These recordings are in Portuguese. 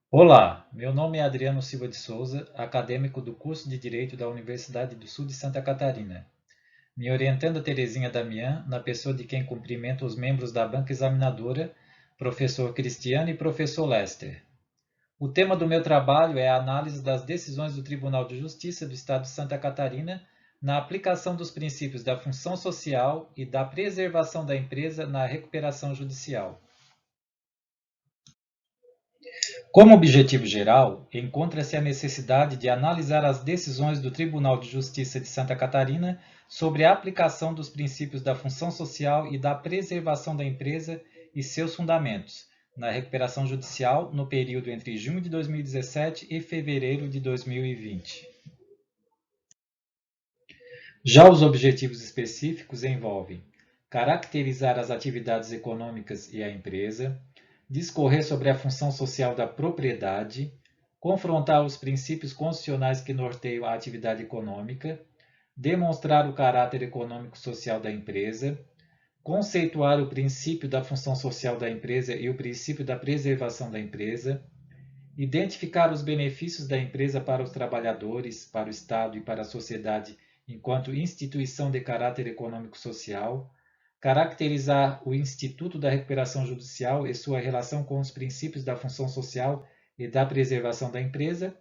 Olá, meu nome é Adriano Silva de Souza, acadêmico do curso de Direito da Universidade do Sul de Santa Catarina. Me orientando Terezinha Damião, na pessoa de quem cumprimento os membros da banca examinadora, professor Cristiano e professor Lester. O tema do meu trabalho é a análise das decisões do Tribunal de Justiça do Estado de Santa Catarina na aplicação dos princípios da função social e da preservação da empresa na recuperação judicial. Como objetivo geral, encontra-se a necessidade de analisar as decisões do Tribunal de Justiça de Santa Catarina sobre a aplicação dos princípios da função social e da preservação da empresa e seus fundamentos, na recuperação judicial no período entre junho de 2017 e fevereiro de 2020. Já os objetivos específicos envolvem caracterizar as atividades econômicas e a empresa, discorrer sobre a função social da propriedade, confrontar os princípios constitucionais que norteiam a atividade econômica, demonstrar o caráter econômico-social da empresa, conceituar o princípio da função social da empresa e o princípio da preservação da empresa, identificar os benefícios da empresa para os trabalhadores, para o Estado e para a sociedade enquanto instituição de caráter econômico-social, caracterizar o Instituto da Recuperação Judicial e sua relação com os princípios da função social e da preservação da empresa,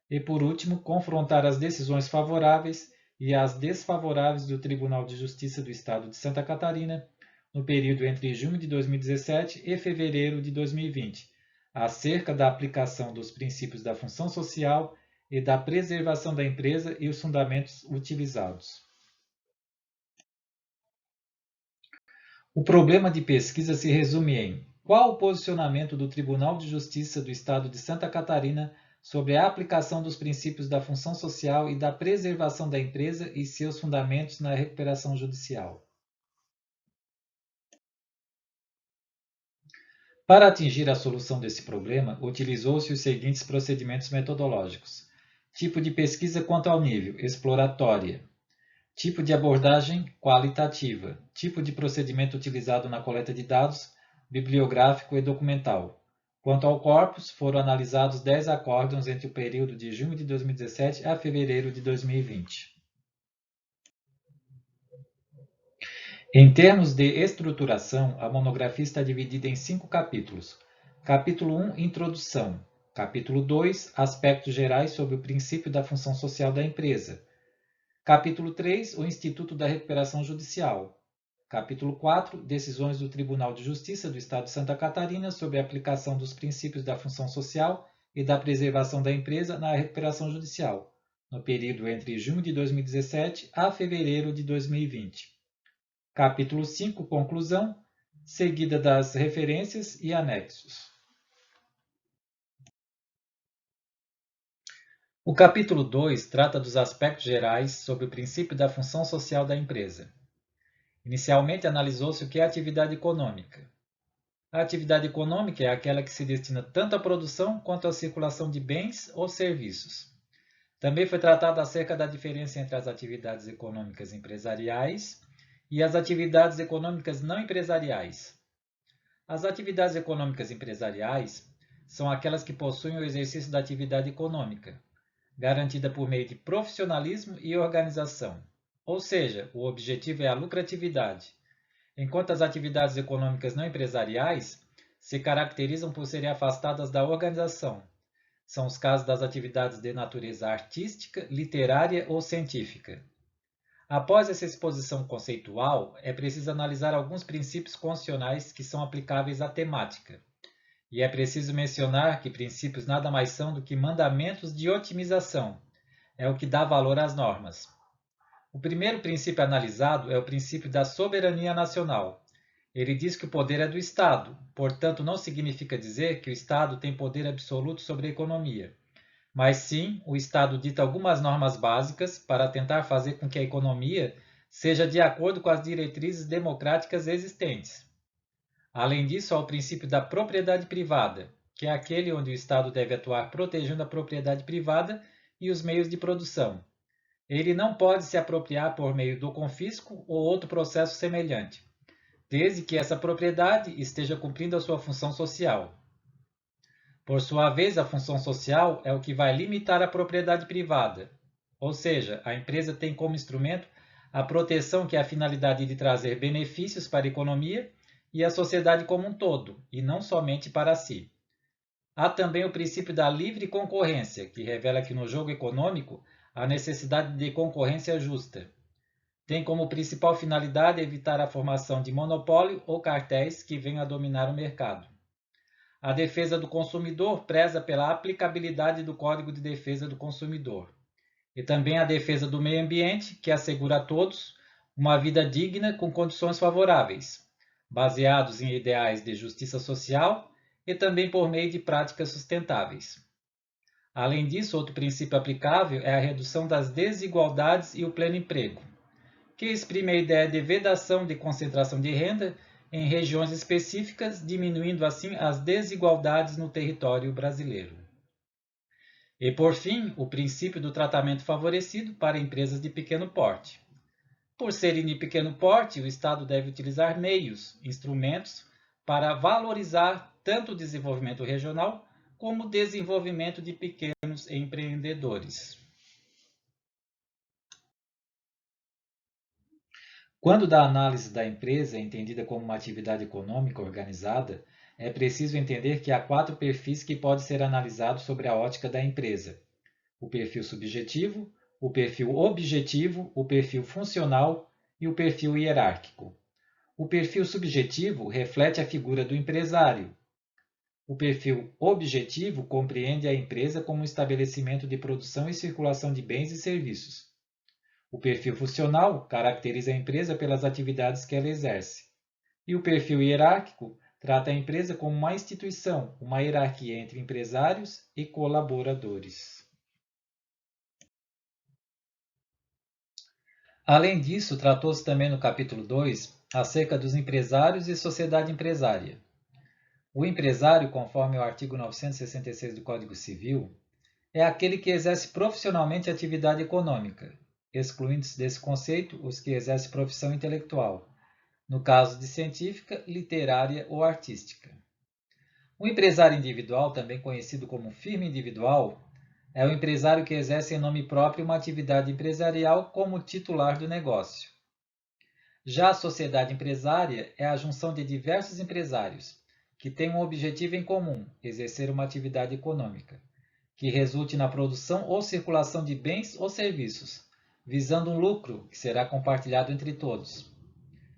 e, por último, confrontar as decisões favoráveis e as desfavoráveis do Tribunal de Justiça do Estado de Santa Catarina no período entre junho de 2017 e fevereiro de 2020, acerca da aplicação dos princípios da função social e da preservação da empresa e os fundamentos utilizados. O problema de pesquisa se resume em: qual o posicionamento do Tribunal de Justiça do Estado de Santa Catarina sobre a aplicação dos princípios da função social e da preservação da empresa e seus fundamentos na recuperação judicial? Para atingir a solução desse problema, utilizou-se os seguintes procedimentos metodológicos: tipo de pesquisa quanto ao nível, exploratória; tipo de abordagem, qualitativa; tipo de procedimento utilizado na coleta de dados, bibliográfico e documental. Quanto ao corpus, foram analisados 10 acórdãos entre o período de junho de 2017 a fevereiro de 2020. Em termos de estruturação, a monografia está dividida em 5 capítulos. Capítulo 1, Introdução. Capítulo 2, Aspectos gerais sobre o princípio da função social da empresa. Capítulo 3, o Instituto da Recuperação Judicial. Capítulo 4, Decisões do Tribunal de Justiça do Estado de Santa Catarina sobre a aplicação dos princípios da função social e da preservação da empresa na recuperação judicial, no período entre junho de 2017 a fevereiro de 2020. Capítulo 5, Conclusão, seguida das referências e anexos. O capítulo 2 trata dos aspectos gerais sobre o princípio da função social da empresa. Inicialmente analisou-se o que é atividade econômica. A atividade econômica é aquela que se destina tanto à produção quanto à circulação de bens ou serviços. Também foi tratado acerca da diferença entre as atividades econômicas empresariais e as atividades econômicas não empresariais. As atividades econômicas empresariais são aquelas que possuem o exercício da atividade econômica, garantida por meio de profissionalismo e organização, ou seja, o objetivo é a lucratividade, enquanto as atividades econômicas não empresariais se caracterizam por serem afastadas da organização. São os casos das atividades de natureza artística, literária ou científica. Após essa exposição conceitual, é preciso analisar alguns princípios constitucionais que são aplicáveis à temática. E é preciso mencionar que princípios nada mais são do que mandamentos de otimização. É o que dá valor às normas. O primeiro princípio analisado é o princípio da soberania nacional. Ele diz que o poder é do Estado, portanto não significa dizer que o Estado tem poder absoluto sobre a economia. Mas sim, o Estado dita algumas normas básicas para tentar fazer com que a economia seja de acordo com as diretrizes democráticas existentes. Além disso, há o princípio da propriedade privada, que é aquele onde o Estado deve atuar protegendo a propriedade privada e os meios de produção. Ele não pode se apropriar por meio do confisco ou outro processo semelhante, desde que essa propriedade esteja cumprindo a sua função social. Por sua vez, a função social é o que vai limitar a propriedade privada, ou seja, a empresa tem como instrumento a proteção que é a finalidade de trazer benefícios para a economia e a sociedade como um todo, e não somente para si. Há também o princípio da livre concorrência, que revela que no jogo econômico há necessidade de concorrência justa. Tem como principal finalidade evitar a formação de monopólio ou cartéis que venham a dominar o mercado. A defesa do consumidor preza pela aplicabilidade do Código de Defesa do Consumidor. E também a defesa do meio ambiente, que assegura a todos uma vida digna com condições favoráveis, baseados em ideais de justiça social e também por meio de práticas sustentáveis. Além disso, outro princípio aplicável é a redução das desigualdades e o pleno emprego, que exprime a ideia de vedação de concentração de renda em regiões específicas, diminuindo assim as desigualdades no território brasileiro. E, por fim, o princípio do tratamento favorecido para empresas de pequeno porte. Por serem de pequeno porte, o Estado deve utilizar meios, instrumentos, para valorizar tanto o desenvolvimento regional como o desenvolvimento de pequenos empreendedores. Quando da análise da empresa é entendida como uma atividade econômica organizada, é preciso entender que há 4 perfis que podem ser analisados sobre a ótica da empresa: o perfil subjetivo, o perfil objetivo, o perfil funcional e o perfil hierárquico. O perfil subjetivo reflete a figura do empresário. O perfil objetivo compreende a empresa como um estabelecimento de produção e circulação de bens e serviços. O perfil funcional caracteriza a empresa pelas atividades que ela exerce. E o perfil hierárquico trata a empresa como uma instituição, uma hierarquia entre empresários e colaboradores. Além disso, tratou-se também no capítulo 2 acerca dos empresários e sociedade empresária. O empresário, conforme o artigo 966 do Código Civil, é aquele que exerce profissionalmente atividade econômica, excluindo-se desse conceito os que exercem profissão intelectual, no caso de científica, literária ou artística. O empresário individual, também conhecido como firma individual, é o empresário que exerce em nome próprio uma atividade empresarial como titular do negócio. Já a sociedade empresária é a junção de diversos empresários, que têm um objetivo em comum, exercer uma atividade econômica, que resulte na produção ou circulação de bens ou serviços, visando um lucro que será compartilhado entre todos.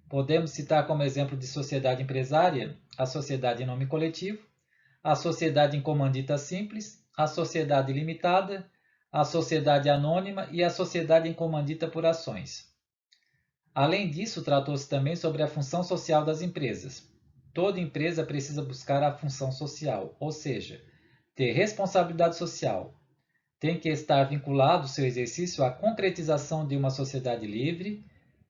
Podemos citar como exemplo de sociedade empresária a sociedade em nome coletivo, a sociedade em comandita simples, a sociedade limitada, a sociedade anônima e a sociedade em comandita por ações. Além disso, tratou-se também sobre a função social das empresas. Toda empresa precisa buscar a função social, ou seja, ter responsabilidade social. Tem que estar vinculado seu exercício à concretização de uma sociedade livre,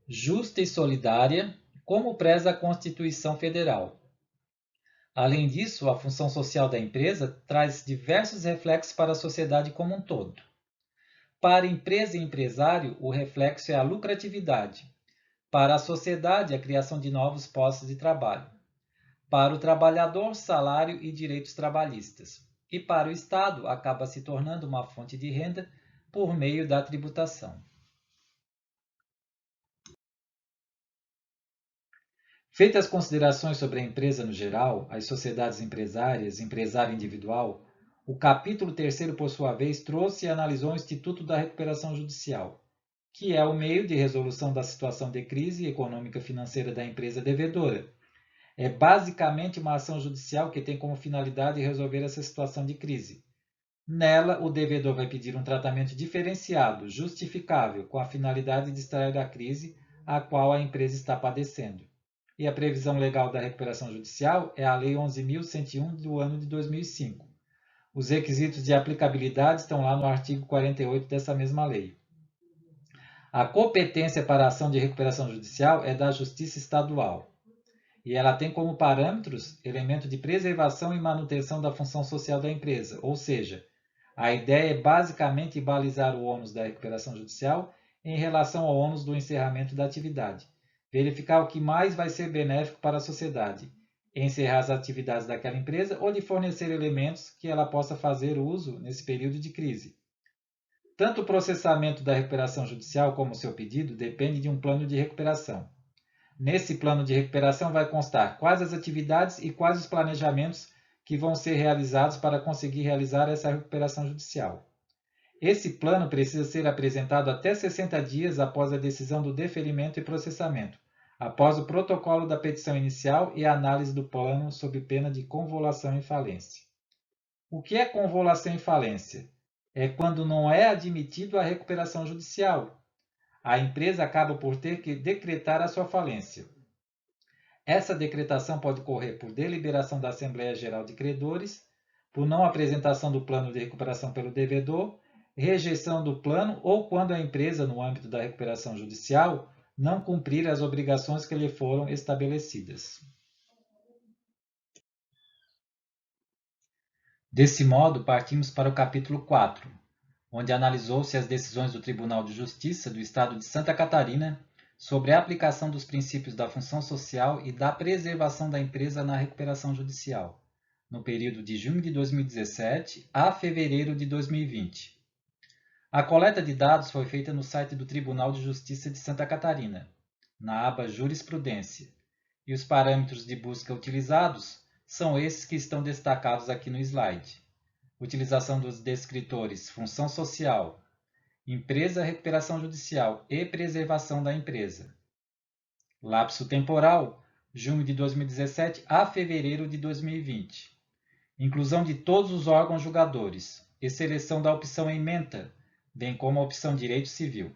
justa e solidária, como preza a Constituição Federal. Além disso, a função social da empresa traz diversos reflexos para a sociedade como um todo. Para empresa e empresário, o reflexo é a lucratividade. Para a sociedade, a criação de novos postos de trabalho. Para o trabalhador, salário e direitos trabalhistas. E para o Estado, acaba se tornando uma fonte de renda por meio da tributação. Feitas as considerações sobre a empresa no geral, as sociedades empresárias, empresário individual, o capítulo 3º, por sua vez, trouxe e analisou o Instituto da Recuperação Judicial, que é o meio de resolução da situação de crise econômica financeira da empresa devedora. É basicamente uma ação judicial que tem como finalidade resolver essa situação de crise. Nela, o devedor vai pedir um tratamento diferenciado, justificável, com a finalidade de extrair da crise a qual a empresa está padecendo. E a previsão legal da recuperação judicial é a Lei 11.101 do ano de 2005. Os requisitos de aplicabilidade estão lá no artigo 48 dessa mesma lei. A competência para a ação de recuperação judicial é da Justiça Estadual. E ela tem como parâmetros elemento de preservação e manutenção da função social da empresa, ou seja, a ideia é basicamente balizar o ônus da recuperação judicial em relação ao ônus do encerramento da atividade, verificar o que mais vai ser benéfico para a sociedade encerrar as atividades daquela empresa ou de fornecer elementos que ela possa fazer uso nesse período de crise. Tanto o processamento da recuperação judicial como o seu pedido depende de um plano de recuperação. Nesse plano de recuperação vai constar quais as atividades e quais os planejamentos que vão ser realizados para conseguir realizar essa recuperação judicial. Esse plano precisa ser apresentado até 60 dias após a decisão do deferimento e processamento, após o protocolo da petição inicial e a análise do plano sob pena de convolução e falência. O que é convolução e falência? É quando não é admitido a recuperação judicial. A empresa acaba por ter que decretar a sua falência. Essa decretação pode ocorrer por deliberação da Assembleia Geral de Credores, por não apresentação do plano de recuperação pelo devedor, rejeição do plano ou quando a empresa, no âmbito da recuperação judicial, não cumprir as obrigações que lhe foram estabelecidas. Desse modo, partimos para o capítulo 4, onde analisou-se as decisões do Tribunal de Justiça do Estado de Santa Catarina sobre a aplicação dos princípios da função social e da preservação da empresa na recuperação judicial, no período de junho de 2017 a fevereiro de 2020. A coleta de dados foi feita no site do Tribunal de Justiça de Santa Catarina, na aba Jurisprudência, e os parâmetros de busca utilizados são esses que estão destacados aqui no slide. Utilização dos descritores função social, empresa, recuperação judicial e preservação da empresa. Lapso temporal, junho de 2017 a fevereiro de 2020. Inclusão de todos os órgãos julgadores e seleção da opção ementa, bem como a opção direito civil.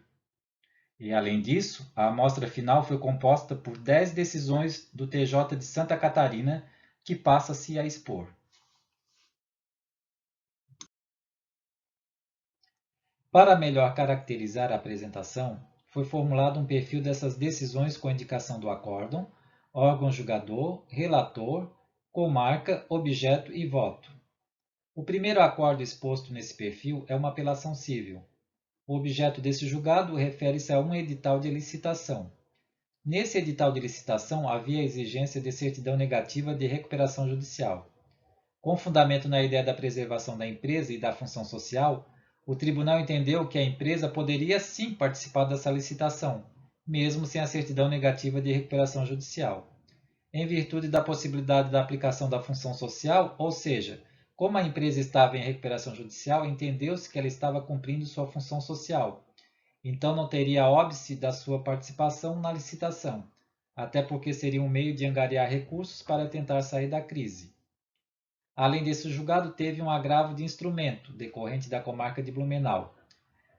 E, além disso, a amostra final foi composta por 10 decisões do TJ de Santa Catarina, que passa-se a expor. Para melhor caracterizar a apresentação, foi formulado um perfil dessas decisões com indicação do acórdão, órgão julgador, relator, comarca, objeto e voto. O primeiro acórdão exposto nesse perfil é uma apelação civil. O objeto desse julgado refere-se a um edital de licitação. Nesse edital de licitação havia a exigência de certidão negativa de recuperação judicial. Com fundamento na ideia da preservação da empresa e da função social, o tribunal entendeu que a empresa poderia sim participar dessa licitação, mesmo sem a certidão negativa de recuperação judicial. Em virtude da possibilidade da aplicação da função social, ou seja, como a empresa estava em recuperação judicial, entendeu-se que ela estava cumprindo sua função social. Então não teria óbice da sua participação na licitação, até porque seria um meio de angariar recursos para tentar sair da crise. Além desse julgado, teve um agravo de instrumento, decorrente da comarca de Blumenau.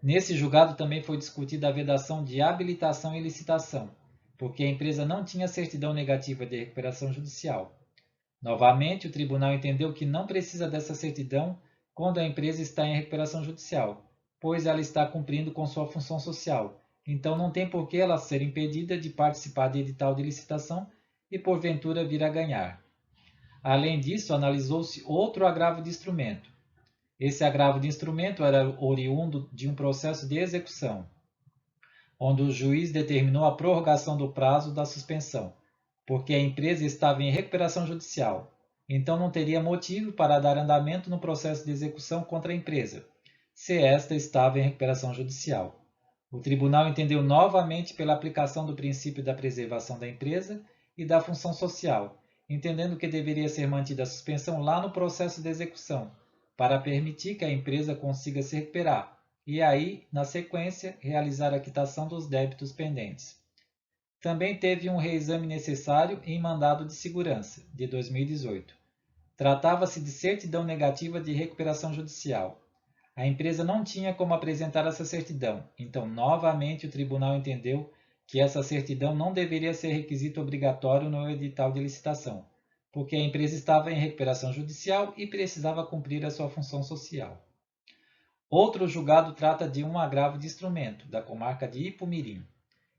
Nesse julgado também foi discutida a vedação de habilitação e licitação, porque a empresa não tinha certidão negativa de recuperação judicial. Novamente, o tribunal entendeu que não precisa dessa certidão quando a empresa está em recuperação judicial, pois ela está cumprindo com sua função social, então não tem por que ela ser impedida de participar de edital de licitação e porventura vir a ganhar. Além disso, analisou-se outro agravo de instrumento. Esse agravo de instrumento era oriundo de um processo de execução, onde o juiz determinou a prorrogação do prazo da suspensão, porque a empresa estava em recuperação judicial, então não teria motivo para dar andamento no processo de execução contra a empresa, se esta estava em recuperação judicial. O tribunal entendeu novamente pela aplicação do princípio da preservação da empresa e da função social, entendendo que deveria ser mantida a suspensão lá no processo de execução, para permitir que a empresa consiga se recuperar e aí, na sequência, realizar a quitação dos débitos pendentes. Também teve um reexame necessário em mandado de segurança, de 2018. Tratava-se de certidão negativa de recuperação judicial. A empresa não tinha como apresentar essa certidão, então novamente o tribunal entendeu que essa certidão não deveria ser requisito obrigatório no edital de licitação, porque a empresa estava em recuperação judicial e precisava cumprir a sua função social. Outro julgado trata de um agravo de instrumento, da comarca de Ipumirim.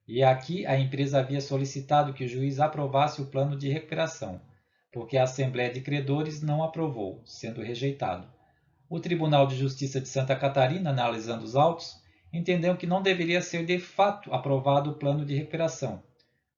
E aqui a empresa havia solicitado que o juiz aprovasse o plano de recuperação, porque a Assembleia de Credores não aprovou, sendo rejeitado. O Tribunal de Justiça de Santa Catarina, analisando os autos, entendeu que não deveria ser de fato aprovado o plano de recuperação,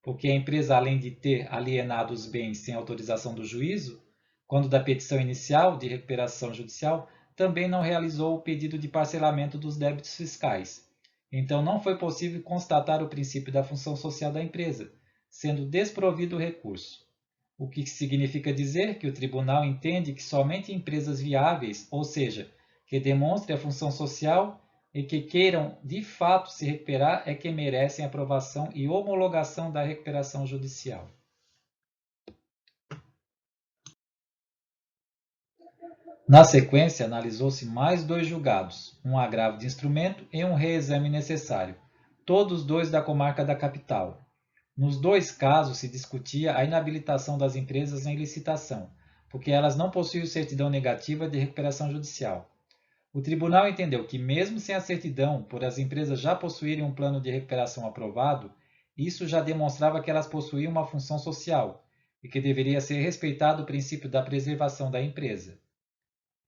porque a empresa, além de ter alienado os bens sem autorização do juízo, quando da petição inicial de recuperação judicial, também não realizou o pedido de parcelamento dos débitos fiscais. Então, não foi possível constatar o princípio da função social da empresa, sendo desprovido o recurso. O que significa dizer que o tribunal entende que somente empresas viáveis, ou seja, que demonstrem a função social e que queiram de fato se recuperar, é que merecem aprovação e homologação da recuperação judicial. Na sequência, analisou-se mais 2 julgados, um agravo de instrumento e um reexame necessário, todos dois da comarca da capital. Nos 2 casos se discutia a inabilitação das empresas em licitação, porque elas não possuíam certidão negativa de recuperação judicial. O tribunal entendeu que, mesmo sem a certidão, por as empresas já possuírem um plano de recuperação aprovado, isso já demonstrava que elas possuíam uma função social e que deveria ser respeitado o princípio da preservação da empresa.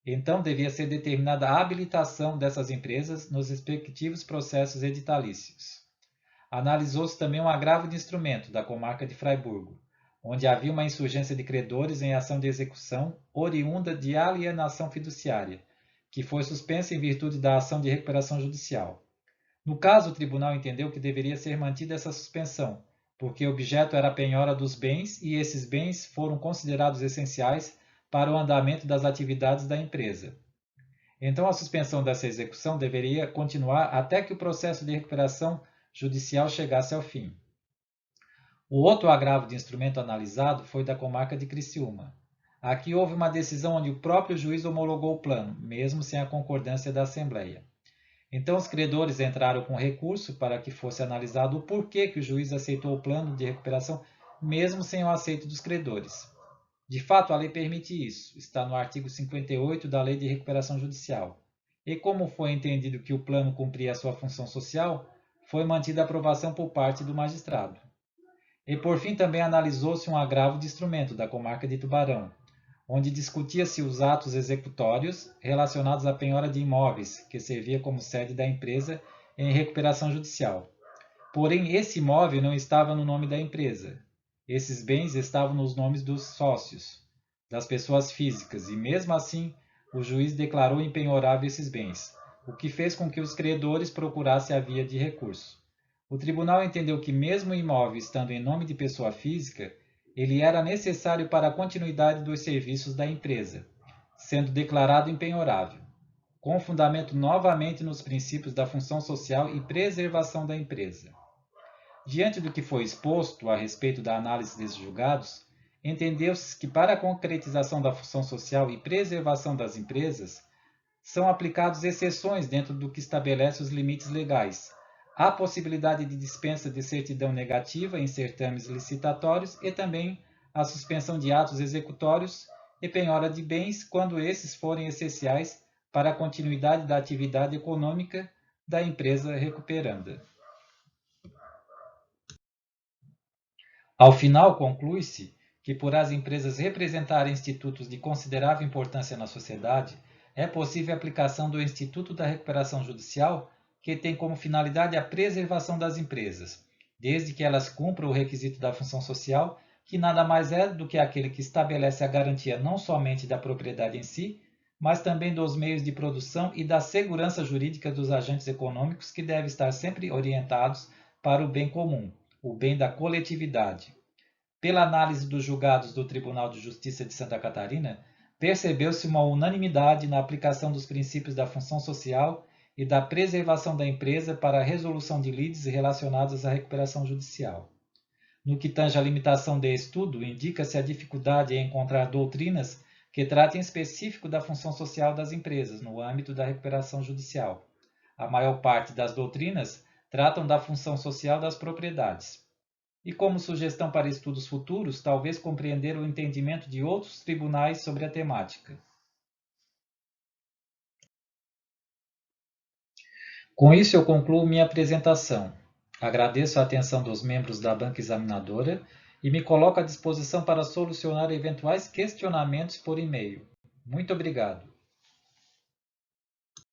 Então, devia ser determinada a habilitação dessas empresas nos respectivos processos editalícios. Analisou-se também um agravo de instrumento da comarca de Fraiburgo, onde havia uma insurgência de credores em ação de execução oriunda de alienação fiduciária, que foi suspensa em virtude da ação de recuperação judicial. No caso, o tribunal entendeu que deveria ser mantida essa suspensão, porque o objeto era a penhora dos bens e esses bens foram considerados essenciais para o andamento das atividades da empresa. Então, a suspensão dessa execução deveria continuar até que o processo de recuperação judicial chegasse ao fim. O outro agravo de instrumento analisado foi da comarca de Criciúma. Aqui houve uma decisão onde o próprio juiz homologou o plano, mesmo sem a concordância da Assembleia. Então, os credores entraram com recurso para que fosse analisado o porquê que o juiz aceitou o plano de recuperação, mesmo sem o aceito dos credores. De fato, a lei permite isso, está no artigo 58 da Lei de Recuperação Judicial. E como foi entendido que o plano cumpria a sua função social, foi mantida a aprovação por parte do magistrado. E por fim também analisou-se um agravo de instrumento da comarca de Tubarão, onde discutia-se os atos executórios relacionados à penhora de imóveis, que servia como sede da empresa em recuperação judicial. Porém, esse imóvel não estava no nome da empresa. Esses bens estavam nos nomes dos sócios, das pessoas físicas, e mesmo assim o juiz declarou impenhorável esses bens, o que fez com que os credores procurassem a via de recurso. O tribunal entendeu que, mesmo o imóvel estando em nome de pessoa física, ele era necessário para a continuidade dos serviços da empresa, sendo declarado impenhorável, com fundamento novamente nos princípios da função social e preservação da empresa. Diante do que foi exposto a respeito da análise desses julgados, entendeu-se que, para a concretização da função social e preservação das empresas, são aplicadas exceções dentro do que estabelece os limites legais, há possibilidade de dispensa de certidão negativa em certames licitatórios e também a suspensão de atos executórios e penhora de bens quando esses forem essenciais para a continuidade da atividade econômica da empresa recuperanda. Ao final, conclui-se que, por as empresas representarem institutos de considerável importância na sociedade, é possível a aplicação do Instituto da Recuperação Judicial, que tem como finalidade a preservação das empresas, desde que elas cumpram o requisito da função social, que nada mais é do que aquele que estabelece a garantia não somente da propriedade em si, mas também dos meios de produção e da segurança jurídica dos agentes econômicos, que devem estar sempre orientados para o bem comum, o bem da coletividade. Pela análise dos julgados do Tribunal de Justiça de Santa Catarina, percebeu-se uma unanimidade na aplicação dos princípios da função social e da preservação da empresa para a resolução de lides relacionados à recuperação judicial. No que tange à limitação de estudo, indica-se a dificuldade em encontrar doutrinas que tratem específico da função social das empresas no âmbito da recuperação judicial. A maior parte das doutrinas tratam da função social das propriedades. E como sugestão para estudos futuros, talvez compreender o entendimento de outros tribunais sobre a temática. Com isso, eu concluo minha apresentação. Agradeço a atenção dos membros da banca examinadora e me coloco à disposição para solucionar eventuais questionamentos por e-mail. Muito obrigado.